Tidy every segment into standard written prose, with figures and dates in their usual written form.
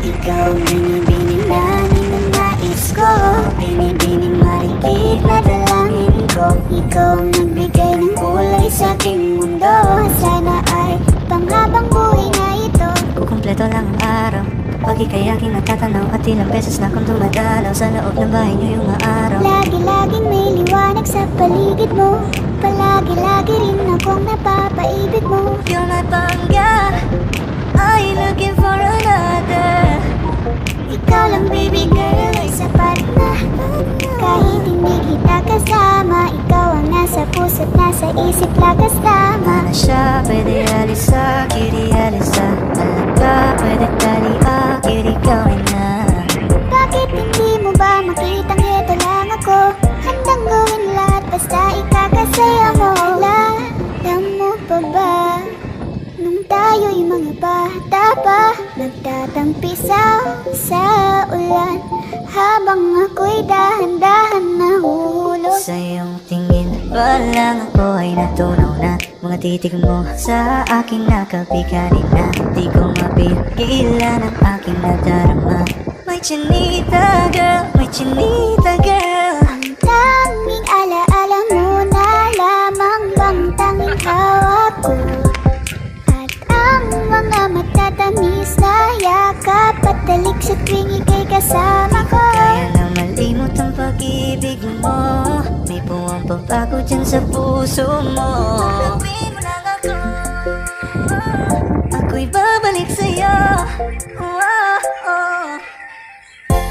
Ikaw ang binibining na ninanais ko, binibining marikit na dalangin ko. Ikaw ang nagbigay ng kulay sa aking mundo. Sana ay panghabang buhay na ito. Kukumpleto lang ang araw, pag ika'y aking natatanaw, at ilang beses na akong dumadalaw sa loob ng bahay niyo yung araw. Lagi-laging may liwanag sa paligid mo, palagi-lagi rin akong napapaibig mo. You're my bangga, I ain't looking for another. Ikaw lang baby girl ay sapat na. Kahit hindi kita kasama, ikaw ang nasa puso't nasa isip lakas tama. Mana siya, pwede alisa, kiri alisa. Talaga, pwede talia, kiri gawin na. Bakit hindi mo ba makitang ito lang ako? Handang gawin lahat basta ikakasaya mo. Alam mo pa ba, nung tayo'y mga bata pa, nagtatampisaw sa ulan, habang ako'y dahan-dahan nahuhulog. Sa iyong tingin pa lang ako ay natunaw na. Mga titig mo sa aking nakapikanin na. Di ko mapigilan ang aking nadarama. May chinita girl, may chinita girl. Ang tanging alaala mo na lamang bang tanging hawak ko, at ang mga matatamis na yakap at dalik sa tuwing ika'y kasama ko. Kaya na malimot ang pag-ibig mo, may puwang pagbago dyan sa puso mo. Tanggapin mo lang ako, ako'y babalik sa'yo.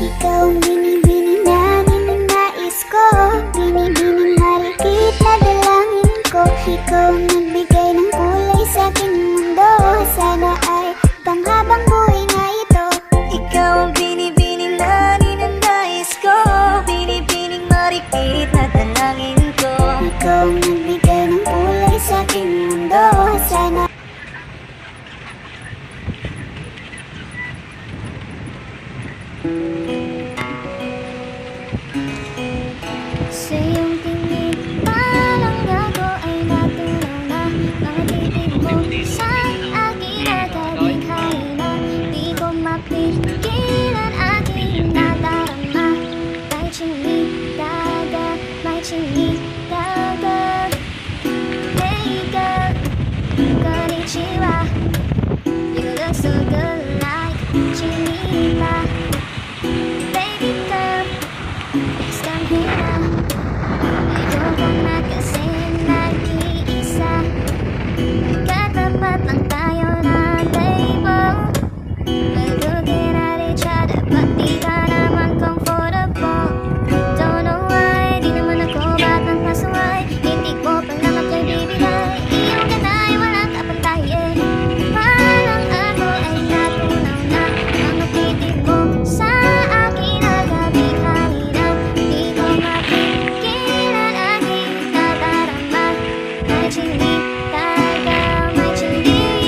Ikaw ang binibining na ninanais ko, binibining marikit na dalangin ko. Ikaw ang nagbigay ng kulay sa aking mundo. Sana ay panghabang buhay na ito. Ikaw ang binibining na ninanais ko, binibining marikit na dalangin ko. Ikaw ang nagbigay ng kulay sa aking mundo. Sana sa iyong tingin parang ako ay natunaw na. Mga titig mo sa aking nakadikhain na. Di ko mapigilan aking nadarama. May chinitaga, may chinitaga. Hey girl, konnichiwa. You look so good like chinita. Baby girl, please come here now. Ayoko na kasi nag-iisa. Katapat lang tayo na table. We're looking at each other, but di ka naman comfortable. Don't know why, di naman ako batang pasaway. Hindi ko pa lang ako'y bibigay. Iyong ganda ay walang kapantay, eh. Parang ako ay natunaw na. Mga titig mo sa akin nagabigay na. Di ko mapigilan aking nadarama. May chinita ka, may chinita.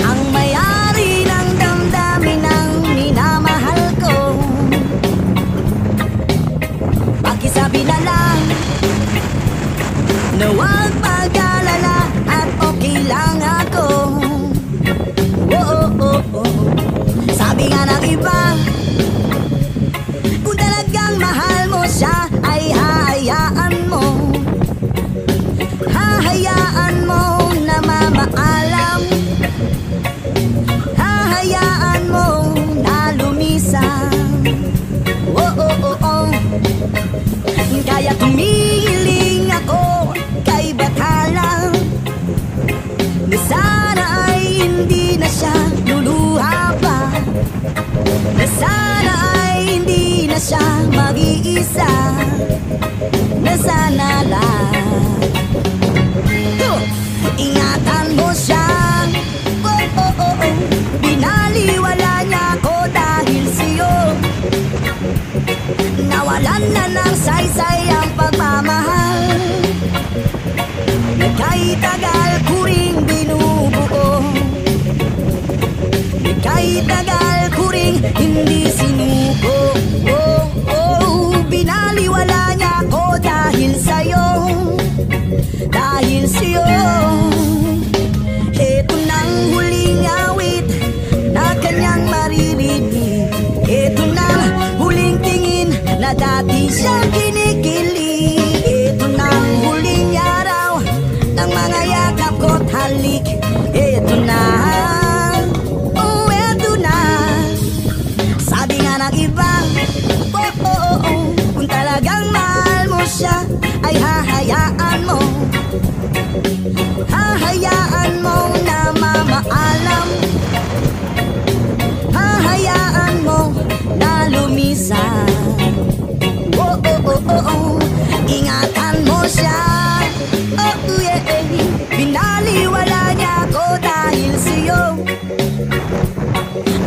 ang may-ari ng damdamin ng minamahal ko. Pakisabi na lang na huwag mag-alala at okay lang ako. Sabi nga ng iba, kung talagang mahal mo siya ay hahayaan mo. Hahayaan mo na mamaalam. Hahayaan mo na lumisan. Kaya tumihiling ako kay Bathala na sana ay hindi na siya luluha pa. Na sana ay hindi na siya mag-iisa. Na sana lang ingatan mo siya. Binaliwala niya ako dahil sa'yo. Nawalan na ng saysay ang pagmamahal na kay tagal ko ring binubuo. Na kay tagal ko ring hindi sinuko. Binaliwala niya ako dahil sa'yo. Dahil sa'yo. Ito nang huling awit na kanyang maririnig. Ito nang huling tingin na dati siyang kinikilig. Ito nang huling araw ng mga yakap ko't halik. Ito na, eto na. Sabi nga ng iba, kung talagang mahal mo siya ay hahayaan mo. Hahayaan mo na mamaalam. Hahayaan mo na lumisan. Ingatan mo siya. Binaliwala niya ako dahil sa'yo.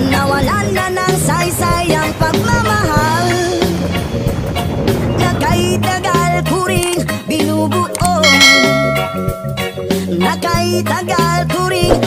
Nawalan na ng saysay ang pagmamahal na kay tagal ko ring binubuo. Na kay tagal ko ring